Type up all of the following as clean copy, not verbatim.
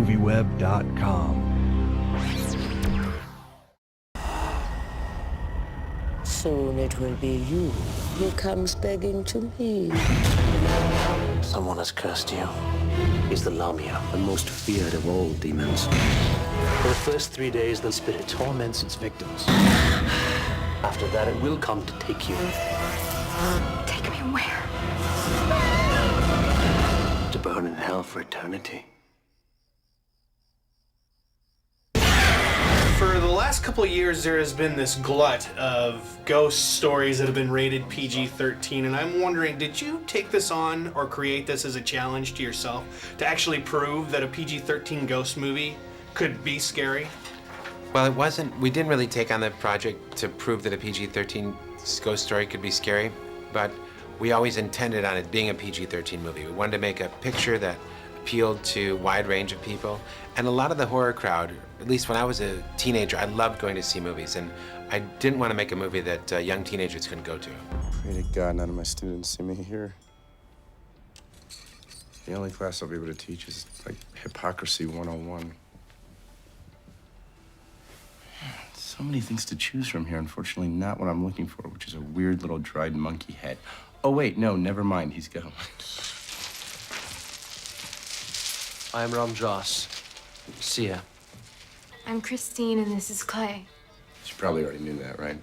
movieweb.com. Soon it will be you who comes begging to me. Someone has cursed you. He's the Lamia, the most feared of all demons. For the first 3 days, the spirit torments its victims. After that, it will come to take you. Take me where? To burn in hell for eternity. For the last couple of years, there has been this glut of ghost stories that have been rated PG-13, and I'm wondering, did you take this on or create this as a challenge to yourself to actually prove that a PG-13 ghost movie could be scary? Well, it wasn't, we didn't really take on the project to prove that a PG-13 ghost story could be scary, but we always intended on it being a PG-13 movie. We wanted to make a picture that appealed to a wide range of people. And a lot of the horror crowd, at least when I was a teenager, I loved going to see movies. And I didn't want to make a movie that young teenagers couldn't go to. Pray to God none of my students see me here. The only class I'll be able to teach is like Hypocrisy 101. So many things to choose from here. Unfortunately, not what I'm looking for, which is a weird little dried monkey head. Oh, wait, no, never mind. He's gone. I'm Ram Joss. See ya. I'm Christine, and this is Clay. She probably already knew that, right?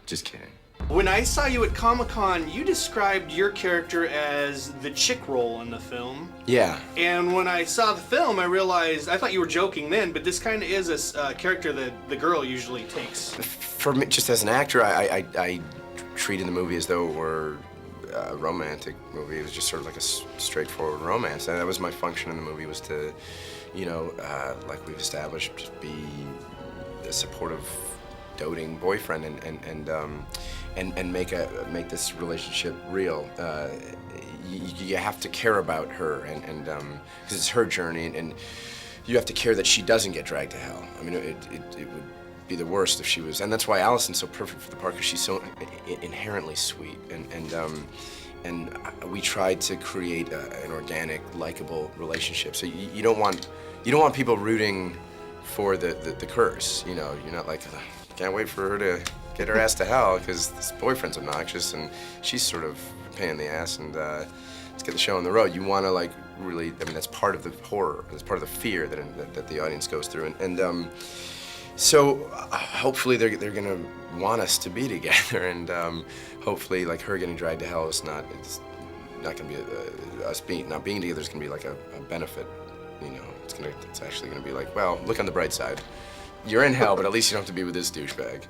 Just kidding. When I saw you at Comic-Con, you described your character as the chick role in the film. Yeah. And when I saw the film, I realized, I thought you were joking then, but this kind of is a character that the girl usually takes. For me, just as an actor, I treated the movie as though it were a romantic movie. It was just sort of like a straightforward romance. And that was my function in the movie, was to, you know, like we've established, just be a supportive, doting boyfriend and make this relationship real. You have to care about her, and because it's her journey, and you have to care that she doesn't get dragged to hell. I mean, it would be the worst if she was, and that's why Alison's so perfect for the part, because she's so inherently sweet, and we tried to create an organic, likable relationship. So you don't want people rooting for the curse. You know, you're not like, can't wait for her to get her ass to hell because this boyfriend's obnoxious and she's sort of a pain in the ass, and let's get the show on the road. You want to like really, I mean, that's part of the horror, that's part of the fear that the audience goes through, and so hopefully they're gonna want us to be together, and hopefully like her getting dragged to hell is not, it's not gonna be us not being together is gonna be like a benefit. You know, it's actually gonna be like, well, look on the bright side. You're in hell, but at least you don't have to be with this douchebag.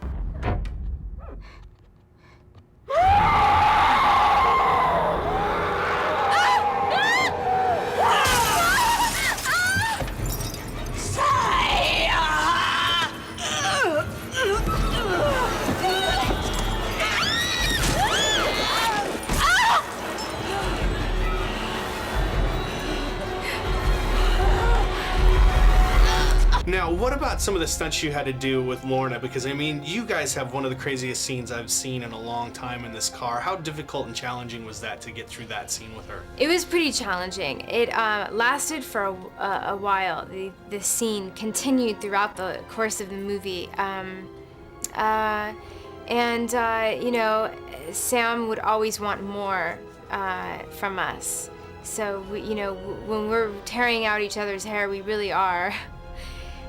Now, what about some of the stunts you had to do with Lorna? Because, I mean, you guys have one of the craziest scenes I've seen in a long time in this car. How difficult and challenging was that to get through that scene with her? It was pretty challenging. It lasted for a while. The scene continued throughout the course of the movie. You know, Sam would always want more from us. So, you know, when we're tearing out each other's hair, we really are.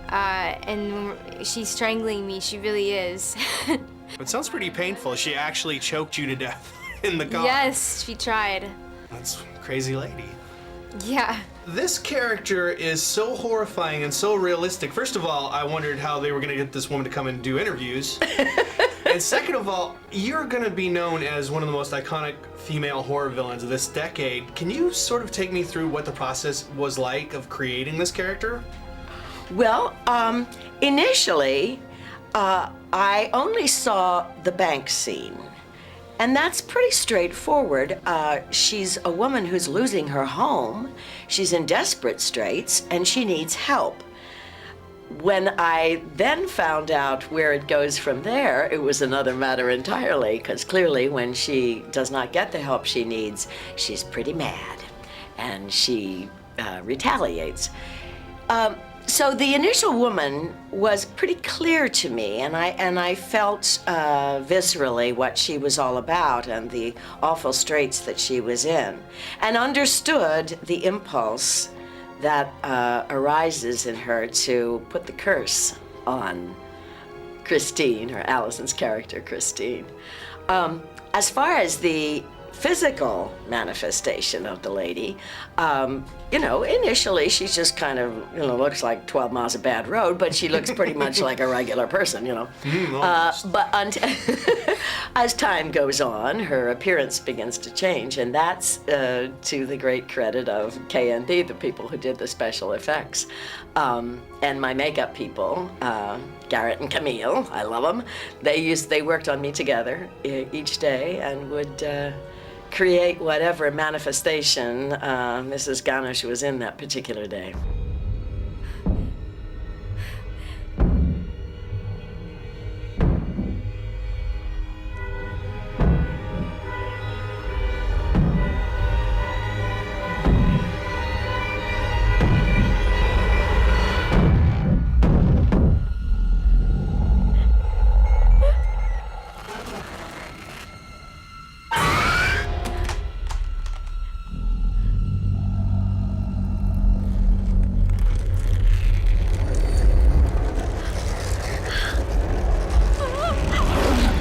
And she's strangling me, she really is. It sounds pretty painful. She actually choked you to death in the car. Yes, she tried. That's a crazy lady. Yeah. This character is so horrifying and so realistic. First of all, I wondered how they were gonna get this woman to come and do interviews. And second of all, you're gonna be known as one of the most iconic female horror villains of this decade. Can you sort of take me through what the process was like of creating this character? Well, initially, I only saw the bank scene, and that's pretty straightforward. She's a woman who's losing her home, she's in desperate straits, and she needs help. When I then found out where it goes from there, it was another matter entirely, because clearly when she does not get the help she needs, she's pretty mad. and she retaliates. So the initial woman was pretty clear to me, and I felt viscerally what she was all about and the awful straits that she was in, and understood the impulse that arises in her to put the curse on Christine, or Alison's character, Christine. As far as the physical manifestation of the lady, you know, initially she's just kind of, you know, looks like 12 miles of bad road, but she looks pretty much like a regular person, you know. But as time goes on, her appearance begins to change, and that's to the great credit of K&D, the people who did the special effects, and my makeup people, Garrett and Camille, I love them. They worked on me together each day and would create whatever manifestation Mrs. Ganesh was in that particular day.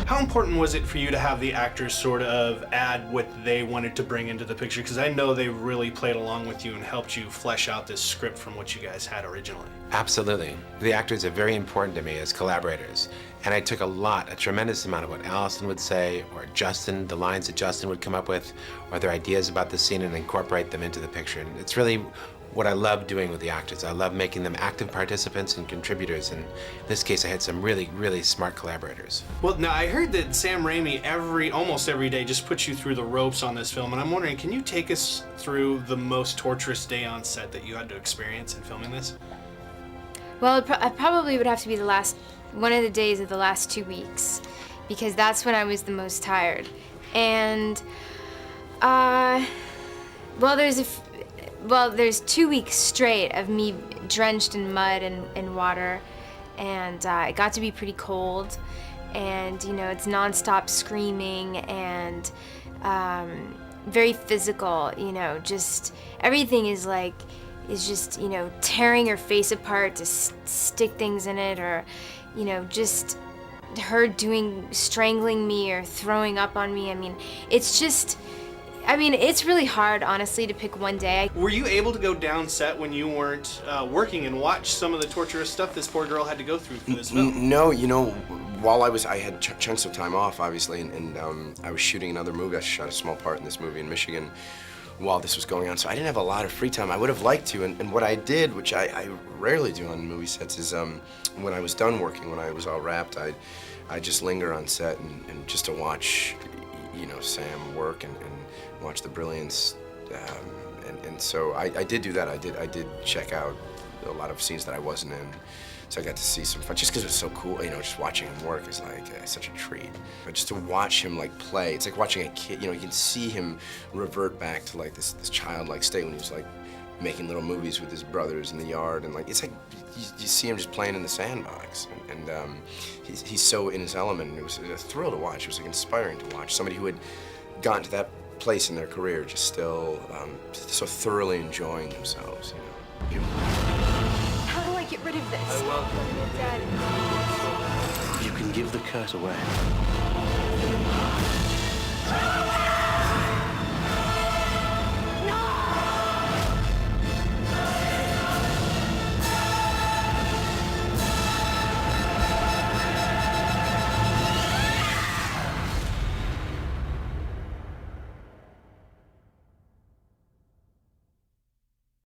How important was it for you to have the actors sort of add what they wanted to bring into the picture? Because I know they really played along with you and helped you flesh out this script from what you guys had originally. Absolutely. The actors are very important to me as collaborators. And I took a tremendous amount of what Alison would say, or Justin, the lines that Justin would come up with, or their ideas about the scene, and incorporate them into the picture. And it's really what I love doing with the actors. I love making them active participants and contributors. And in this case, I had some really, really smart collaborators. Well, now I heard that Sam Raimi almost every day just puts you through the ropes on this film, and I'm wondering, can you take us through the most torturous day on set that you had to experience in filming this? Well, I probably would have to be one of the days of the last 2 weeks, because that's when I was the most tired. And, there's 2 weeks straight of me drenched in mud and water, and it got to be pretty cold, and, you know, it's nonstop screaming and very physical, you know, just everything is just, you know, tearing her face apart to stick things in it, or, you know, just her strangling me or throwing up on me. I mean, it's really hard, honestly, to pick one day. Were you able to go down set when you weren't working and watch some of the torturous stuff this poor girl had to go through for this film? No, you know, while I had chunks of time off, obviously, and I was shooting another movie. I shot a small part in this movie in Michigan while this was going on, so I didn't have a lot of free time. I would have liked to, and what I did, which I rarely do on movie sets, is when I was done working, when I was all wrapped, I just linger on set and just to watch, you know, Sam work and watch the brilliance, and so I did do that. I did check out a lot of scenes that I wasn't in, so I got to see some fun, just because it was so cool. You know, just watching him work is like such a treat. But just to watch him like play, it's like watching a kid. You know, you can see him revert back to like this childlike state when he was like making little movies with his brothers in the yard, and like it's like you see him just playing in the sandbox, and he's so in his element. And it was a thrill to watch. It was like inspiring to watch somebody who had gotten to that place in their career just still so thoroughly enjoying themselves. You know. How do I get rid of this? Dad. You can give the curse away.